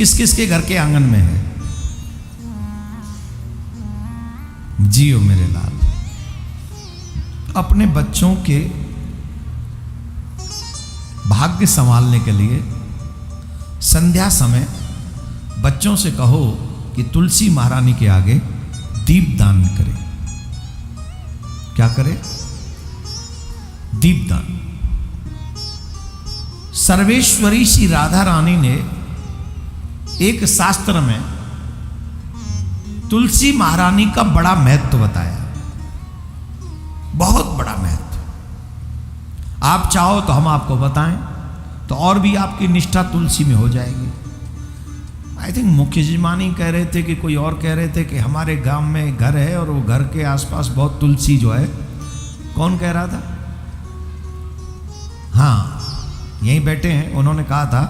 किस किस के घर के आंगन में है? जियो मेरे लाल। अपने बच्चों के भाग्य संभालने के लिए संध्या समय बच्चों से कहो कि तुलसी महारानी के आगे दीप दान करें। क्या करें? दीप दान। सर्वेश्वरी श्री राधा रानी ने एक शास्त्र में तुलसी महारानी का बड़ा महत्व बताया, बहुत बड़ा महत्व। आप चाहो तो हम आपको बताएं तो और भी आपकी निष्ठा तुलसी में हो जाएगी। आई थिंक मुख्य जजमानी कह रहे थे कि कोई और कह रहे थे कि हमारे गांव में घर है और वो घर के आसपास बहुत तुलसी जो है। कौन कह रहा था? हाँ, यहीं बैठे हैं। उन्होंने कहा था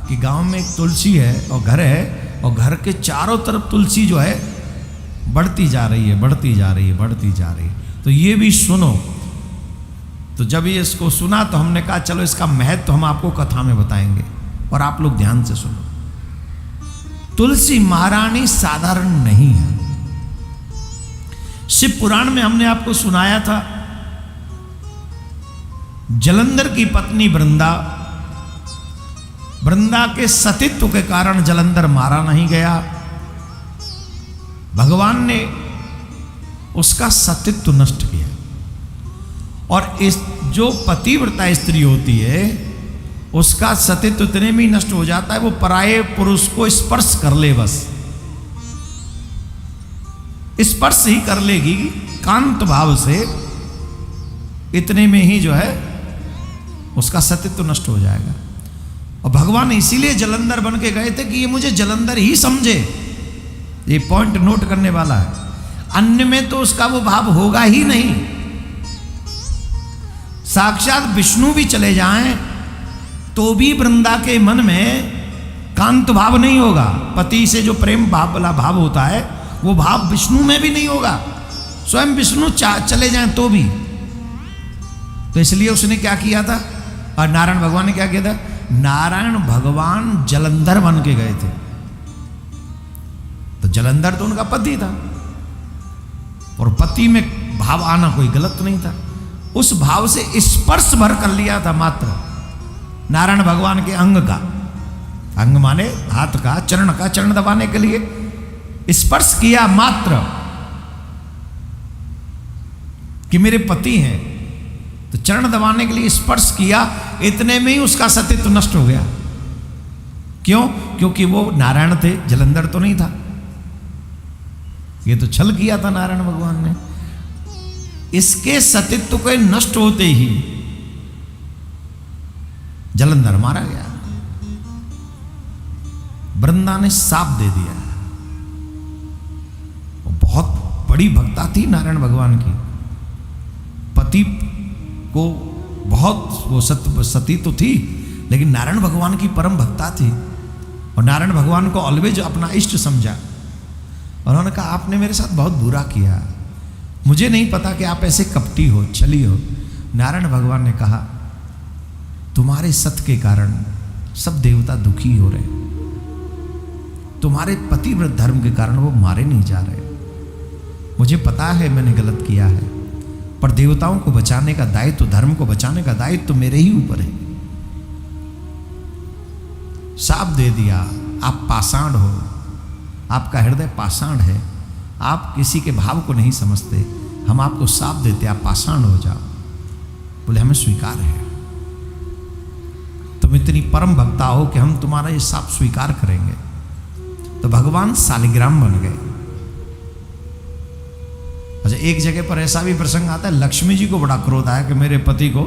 कि गांव में एक तुलसी है और घर है, और घर के चारों तरफ तुलसी जो है बढ़ती जा रही है, बढ़ती जा रही है, बढ़ती जा रही है। तो ये भी सुनो। तो जब ये इसको सुना तो हमने कहा चलो इसका महत्व हम आपको कथा में बताएंगे और आप लोग ध्यान से सुनो। तुलसी महारानी साधारण नहीं है। शिव पुराण में हमने आपको सुनाया था, जलंधर की पत्नी वृंदा, वृंदा के सतीत्व के कारण जलंधर मारा नहीं गया। भगवान ने उसका सतीत्व नष्ट किया। और इस जो पतिव्रता स्त्री होती है उसका सतीत्व इतने में ही नष्ट हो जाता है, वो पराये पुरुष को स्पर्श कर ले, बस स्पर्श ही कर लेगी कांत भाव से, इतने में ही जो है उसका सतीत्व नष्ट हो जाएगा। और भगवान इसीलिए जलंधर बन के गए थे कि ये मुझे जलंधर ही समझे। ये पॉइंट नोट करने वाला है। अन्य में तो उसका वो भाव होगा ही नहीं। साक्षात विष्णु भी चले जाएं तो भी वृंदा के मन में कांत भाव नहीं होगा। पति से जो प्रेम भाव वाला भाव होता है वो भाव विष्णु में भी नहीं होगा। स्वयं विष्णु चले जाएं तो भी। तो इसलिए उसने क्या किया था? और नारायण भगवान ने क्या किया था? नारायण भगवान जलंधर बन के गए थे। तो जलंधर तो उनका पति था और पति में भाव आना कोई गलत नहीं था। उस भाव से स्पर्श भर कर लिया था मात्र नारायण भगवान के अंग का। अंग माने हाथ का, चरण का, चरण दबाने के लिए स्पर्श किया मात्र कि मेरे पति हैं, तो चरण दबाने के लिए स्पर्श किया, इतने में ही उसका सतीत्व नष्ट हो गया। क्यों? क्योंकि वो नारायण थे, जलंधर तो नहीं था। ये तो छल किया था नारायण भगवान ने। इसके सतीत्व के नष्ट होते ही जलंधर मारा गया। वृंदा ने साप दे दिया। बहुत बड़ी भक्ता थी नारायण भगवान की। पति को बहुत वो सती तो थी, लेकिन नारायण भगवान की परम भक्ता थी और नारायण भगवान को ऑलवेज अपना इष्ट समझा। उन्होंने कहा आपने मेरे साथ बहुत बुरा किया, मुझे नहीं पता कि आप ऐसे कपटी हो, छली हो। नारायण भगवान ने कहा तुम्हारे सत्य के कारण सब देवता दुखी हो रहे, तुम्हारे पतिव्रत धर्म के कारण वो मारे नहीं जा रहे। मुझे पता है मैंने गलत किया है, पर देवताओं को बचाने का दायित्व, धर्म को बचाने का दायित्व तो मेरे ही ऊपर है। साप दे दिया। आप पाषाण हो, आपका हृदय पाषाण है, आप किसी के भाव को नहीं समझते। हम आपको साप देते, आप पाषाण हो जाओ। बोले हमें स्वीकार है, तुम इतनी परम भक्ता हो कि हम तुम्हारा ये साप स्वीकार करेंगे। तो भगवान शालिग्राम बन गए। अच्छा, एक जगह पर ऐसा भी प्रसंग आता है, लक्ष्मी जी को बड़ा क्रोध आया कि मेरे पति को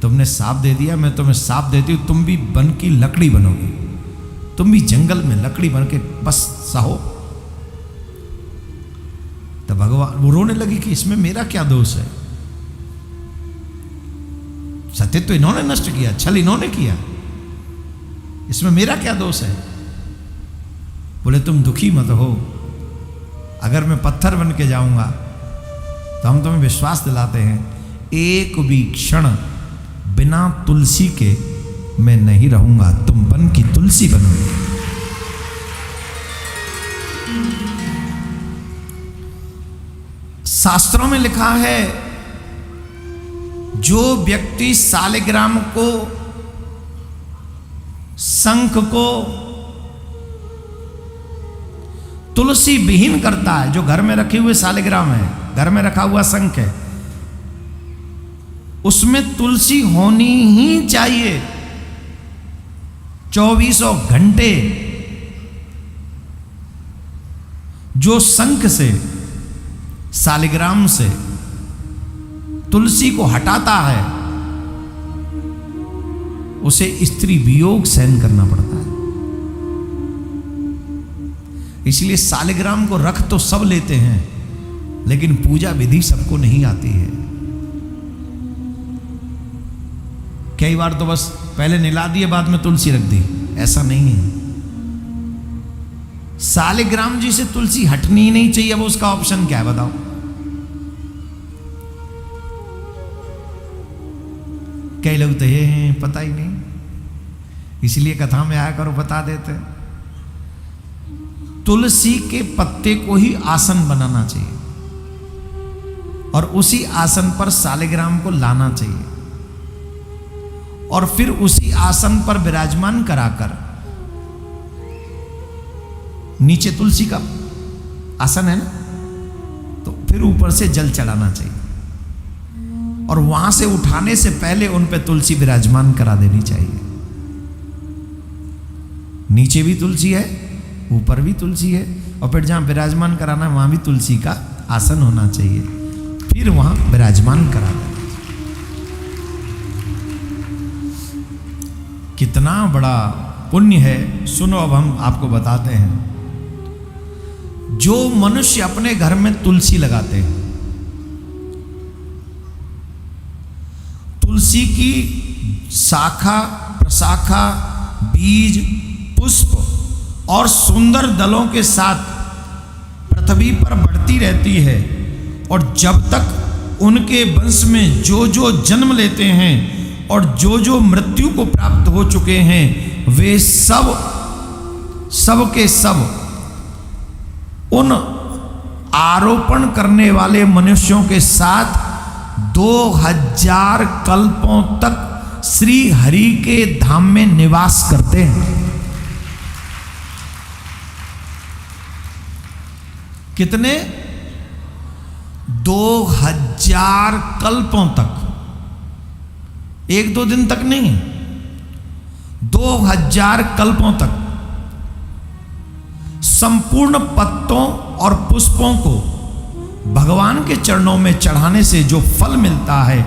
तुमने साप दे दिया, मैं तुम्हें साप देती हूँ, तुम भी बन की लकड़ी बनोगी, तुम भी जंगल में लकड़ी बन के बस सहो। तो भगवान वो रोने लगी कि इसमें मेरा क्या दोष है? सत्य तो इन्होंने नष्ट किया, छल इन्होंने किया, इसमें मेरा क्या दोष है? बोले तुम दुखी मत हो, अगर मैं पत्थर बन के जाऊंगा तो हम तुम्हें विश्वास दिलाते हैं एक भी क्षण बिना तुलसी के मैं नहीं रहूंगा, तुम बन की तुलसी बनोगे। शास्त्रों में लिखा है, जो व्यक्ति सालिग्राम को, शंख को तुलसी विहीन करता है, जो घर में रखे हुए सालिग्राम है, घर में रखा हुआ शंख है, उसमें तुलसी होनी ही चाहिए 24 घंटे। जो शंख से, सालिग्राम से तुलसी को हटाता है, उसे स्त्री वियोग सहन करना पड़ता है। इसलिए सालिग्राम को रख तो सब लेते हैं, लेकिन पूजा विधि सबको नहीं आती है। कई बार तो बस पहले निला दिए, बाद में तुलसी रख दी, ऐसा नहीं है। सालिग्राम जी से तुलसी हटनी ही नहीं चाहिए। अब उसका ऑप्शन क्या है बताओ? कई लोग तो ये हैं पता ही नहीं, इसलिए कथा में आया करो बता देते। तुलसी के पत्ते को ही आसन बनाना चाहिए और उसी आसन पर सालिग्राम को लाना चाहिए और फिर उसी आसन पर विराजमान कराकर, नीचे तुलसी का आसन है ना, तो फिर ऊपर से जल चढ़ाना चाहिए और वहां से उठाने से पहले उन पे तुलसी विराजमान करा देनी चाहिए। नीचे भी तुलसी है, ऊपर भी तुलसी है, और फिर जहां विराजमान कराना है वहां भी तुलसी का आसन होना चाहिए, फिर वहां विराजमान करा देना। कितना बड़ा पुण्य है, सुनो अब हम आपको बताते हैं। जो मनुष्य अपने घर में तुलसी लगाते हैं, तुलसी की शाखा, प्रशाखा, बीज, पुष्प और सुंदर दलों के साथ पृथ्वी पर बढ़ती रहती है, और जब तक उनके वंश में जो जो जन्म लेते हैं और जो जो मृत्यु को प्राप्त हो चुके हैं, वे सब के सब उन आरोपण करने वाले मनुष्यों के साथ 2000 कल्पों तक श्री हरि के धाम में निवास करते हैं। कितने? 2000 कल्पों तक, 1-2 दिन तक नहीं, 2000 कल्पों तक संपूर्ण पत्तों और पुष्पों को भगवान के चरणों में चढ़ाने से जो फल मिलता है,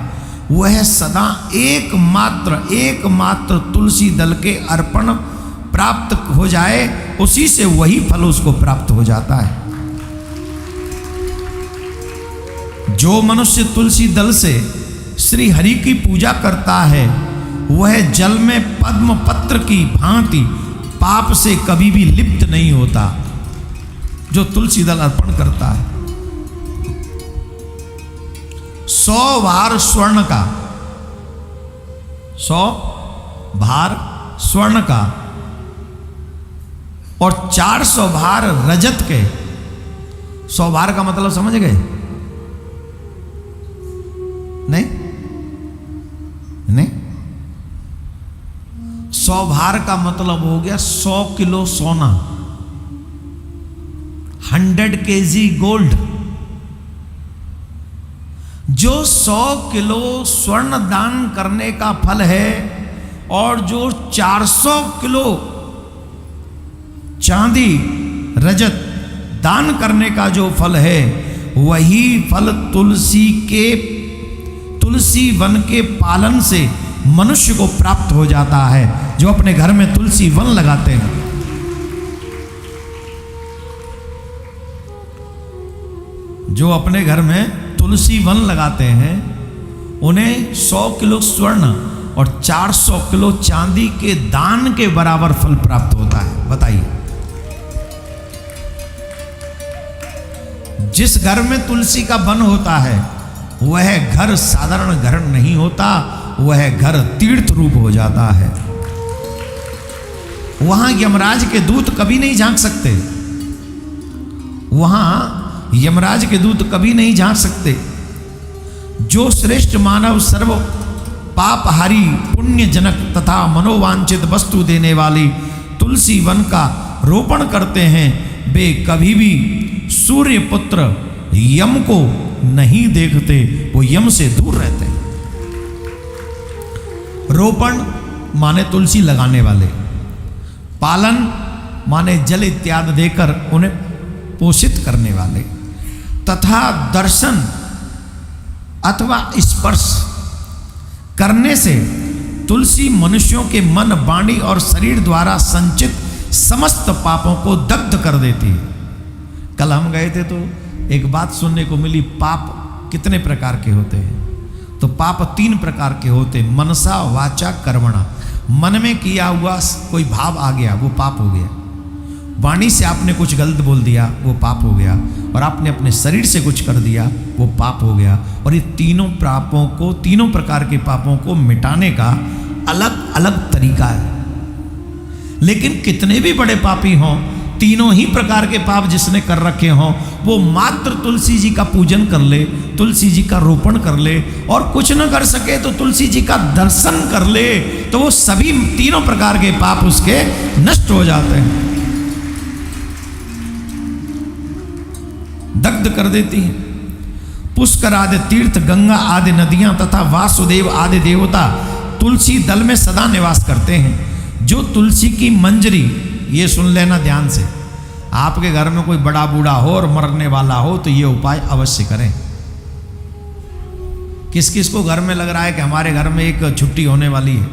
वह सदा एकमात्र तुलसी दल के अर्पण प्राप्त हो जाए, उसी से वही फल उसको प्राप्त हो जाता है। जो मनुष्य तुलसी दल से श्री हरि की पूजा करता है, वह जल में पद्म पत्र की भांति पाप से कभी भी लिप्त नहीं होता। जो तुलसी दल अर्पण करता है, 100 भार स्वर्ण का, 100 भार स्वर्ण का और 400 भार रजत के। 100 भार का मतलब समझ गए? नहीं? 100 भार का मतलब हो गया 100 किलो सोना, 100 kg गोल्ड। जो 100 किलो स्वर्ण दान करने का फल है और जो 400 किलो चांदी रजत दान करने का जो फल है, वही फल तुलसी वन के पालन से मनुष्य को प्राप्त हो जाता है। जो अपने घर में तुलसी वन लगाते हैं, जो अपने घर में तुलसी वन लगाते हैं, उन्हें 100 किलो स्वर्ण और 400 किलो चांदी के दान के बराबर फल प्राप्त होता है। बताइए, जिस घर में तुलसी का वन होता है, वह घर साधारण घर नहीं होता, वह घर तीर्थ रूप हो जाता है। वहां यमराज के दूत कभी नहीं झांक सकते, वहां यमराज के दूत कभी नहीं झांक सकते। जो श्रेष्ठ मानव सर्व पापहारी पुण्य जनक तथा मनोवांछित वस्तु देने वाली तुलसी वन का रोपण करते हैं, वे कभी भी सूर्य पुत्र यम को नहीं देखते, वो यम से दूर रहते हैं। रोपण माने तुलसी लगाने वाले, पालन माने जल इत्यादि देकर उन्हें पोषित करने वाले, तथा दर्शन अथवा स्पर्श करने से तुलसी मनुष्यों के मन, वाणी और शरीर द्वारा संचित समस्त पापों को दग्ध कर देती है। कल हम गए थे तो एक बात सुनने को मिली, पाप कितने प्रकार के होते हैं? तो पाप 3 प्रकार के होते हैं, मनसा वाचा कर्मणा। मन में किया हुआ कोई भाव आ गया वो पाप हो गया, वाणी से आपने कुछ गलत बोल दिया वो पाप हो गया, और आपने अपने शरीर से कुछ कर दिया वो पाप हो गया। और ये तीनों पापों को, तीनों प्रकार के पापों को मिटाने का अलग अलग तरीका है। लेकिन कितने भी बड़े पापी हों, तीनों ही प्रकार के पाप जिसने कर रखे हों, वो मात्र तुलसी जी का पूजन कर ले, तुलसी जी का रोपण कर ले, और कुछ न कर सके तो तुलसी जी का दर्शन कर ले, तो वो सभी तीनों प्रकार के पाप उसके नष्ट हो जाते हैं, दग्ध कर देती है। पुष्कर आदि तीर्थ, गंगा आदि नदियां तथा वासुदेव आदि देवता तुलसी दल में सदा निवास करते हैं। जो तुलसी की मंजरी, ये सुन लेना ध्यान से, आपके घर में कोई बड़ा बूढ़ा हो और मरने वाला हो तो ये उपाय अवश्य करें। किस किस को घर में लग रहा है कि हमारे घर में एक छुट्टी होने वाली है?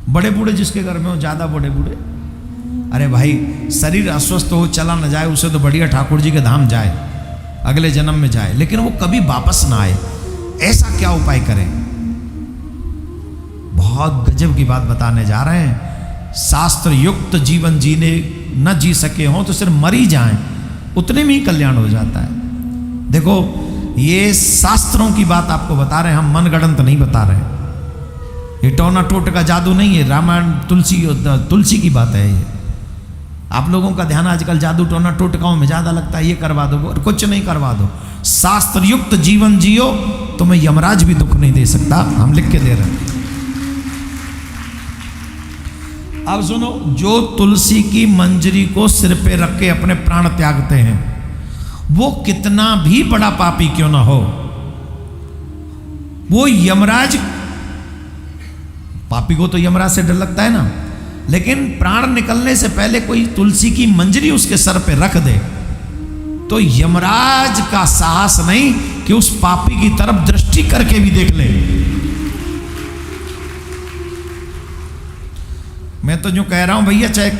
बड़े बूढ़े जिसके घर में हो, ज़्यादा बड़े बूढ़े, अरे भाई शरीर अस्वस्थ हो, चला न जाए, उसे तो बढ़िया ठाकुर जी के धाम जाए, अगले जन्म में जाए, लेकिन वो कभी वापस ना आए। ऐसा क्या उपाय करें? बहुत गजब की बात बताने जा रहे हैं। शास्त्र युक्त जीवन जीने न जी सके हों तो सिर्फ मर ही जाएं, उतने में ही कल्याण हो जाता है। देखो ये शास्त्रों की बात आपको बता रहे हैं, हम मनगढ़ंत नहीं बता रहे हैं। ये टोना टोट का जादू नहीं है, रामायण तुलसी की बात है। ये आप लोगों का ध्यान आजकल जादू टोना टोटकाओं में ज़्यादा लगता है, ये करवा दो और कुछ नहीं करवा दो। शास्त्र युक्त जीवन जियो, तुम्हें यमराज भी दुख नहीं दे सकता, हम लिख के दे रहे हैं। अब सुनो, जो तुलसी की मंजरी को सिर पे रख के अपने प्राण त्यागते हैं, वो कितना भी बड़ा पापी क्यों ना हो, वो यमराज, पापी को तो यमराज से डर लगता है ना, लेकिन प्राण निकलने से पहले कोई तुलसी की मंजरी उसके सर पे रख दे तो यमराज का साहस नहीं कि उस पापी की तरफ दृष्टि करके भी देख ले। मैं तो जो कह रहा हूं भैया, चाहे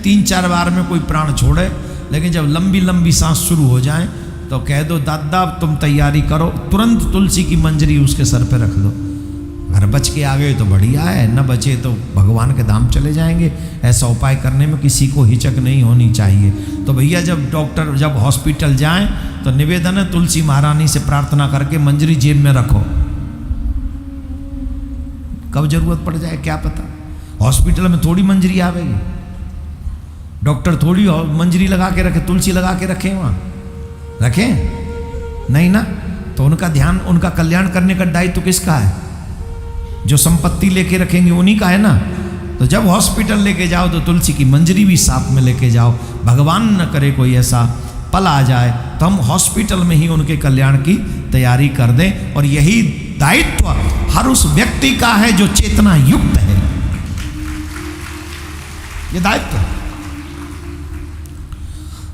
3-4 बार में कोई प्राण छोड़े, लेकिन जब लंबी लंबी सांस शुरू हो जाए तो कह दो दादा तुम तैयारी करो, तुरंत तुलसी की मंजरी उसके सर पे रख दो। अगर बच के आ गए तो बढ़िया है, न बचे तो भगवान के धाम चले जाएंगे। ऐसा उपाय करने में किसी को हिचक नहीं होनी चाहिए। तो भैया जब हॉस्पिटल जाएं तो निवेदन है, तुलसी महारानी से प्रार्थना करके मंजरी जेब में रखो, कब जरूरत पड़ जाए क्या पता। हॉस्पिटल में थोड़ी मंजरी आवेगी, डॉक्टर थोड़ी मंजरी लगा के रखे, तुलसी लगा के रखे, वहाँ रखें नहीं ना। तो उनका ध्यान, उनका कल्याण करने का दायित्व किसका है? जो संपत्ति लेके रखेंगे उन्हीं का है ना। तो जब हॉस्पिटल लेके जाओ तो तुलसी की मंजरी भी साथ में लेके जाओ। भगवान न करे कोई ऐसा पल आ जाए तो हम हॉस्पिटल में ही उनके कल्याण की तैयारी कर दें। और यही दायित्व हर उस व्यक्ति का है जो चेतना युक्त है, ये दायित्व।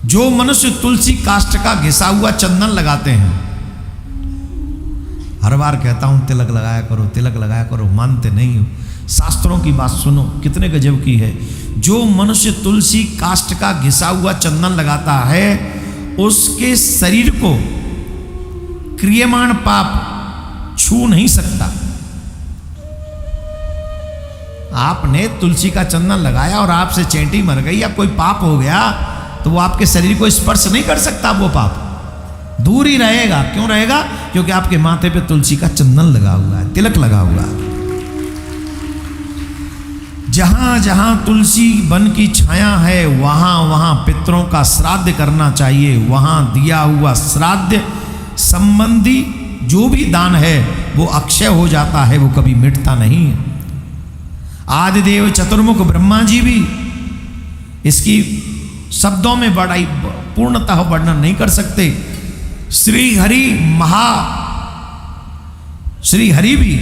जो मनुष्य तुलसी काष्ठ का घिसा हुआ चंदन लगाते हैं, हर बार कहता हूं तिलक लगाया करो, तिलक लगाया करो, मानते नहीं हो। शास्त्रों की बात सुनो, कितने गजब की है। जो मनुष्य तुलसी काष्ठ का घिसा हुआ चंदन लगाता है, उसके शरीर को क्रियमाण पाप छू नहीं सकता। आपने तुलसी का चंदन लगाया और आपसे चेंटी मर गई या कोई पाप हो गया तो वो आपके शरीर को स्पर्श नहीं कर सकता, वो पाप दूर ही रहेगा। क्यों रहेगा? क्योंकि आपके माथे पे तुलसी का चंदन लगा हुआ है, तिलक लगा हुआ है। जहां जहां तुलसी वन की छाया है वहां वहां पितरों का श्राद्ध करना चाहिए। वहां दिया हुआ श्राद्ध संबंधी जो भी दान है वो अक्षय हो जाता है, वो कभी मिटता नहीं है। आदिदेव चतुर्मुख ब्रह्मा जी भी इसकी शब्दों में बड़ाई पूर्णतः वर्णन नहीं कर सकते। श्री हरि भी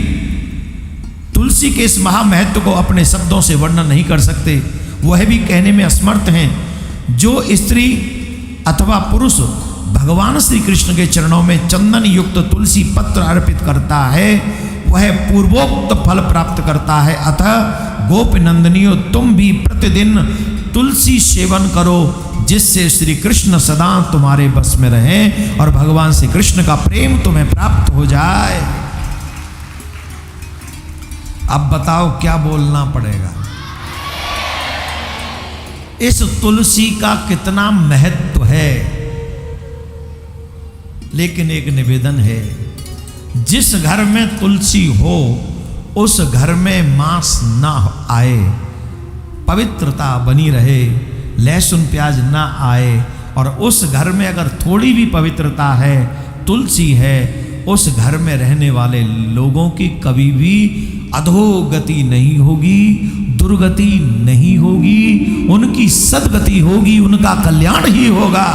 तुलसी के इस महामहत्व को अपने शब्दों से वर्णन नहीं कर सकते। वह भी कहने में असमर्थ हैं। जो स्त्री अथवा पुरुष भगवान श्री कृष्ण के चरणों में चंदन युक्त तुलसी पत्र अर्पित करता है वह पूर्वोक्त फल प्राप्त करता है। अतः गोप नंदनियों, तुम भी प्रतिदिन तुलसी सेवन करो, जिससे श्री कृष्ण सदा तुम्हारे बस में रहें और भगवान श्री कृष्ण का प्रेम तुम्हें प्राप्त हो जाए। अब बताओ क्या बोलना पड़ेगा? इस तुलसी का कितना महत्व है। लेकिन एक निवेदन है, जिस घर में तुलसी हो उस घर में मांस ना आए, पवित्रता बनी रहे, लहसुन प्याज ना आए। और उस घर में अगर थोड़ी भी पवित्रता है, तुलसी है, उस घर में रहने वाले लोगों की कभी भी अधोगति नहीं होगी, दुर्गति नहीं होगी, उनकी सदगति होगी, उनका कल्याण ही होगा।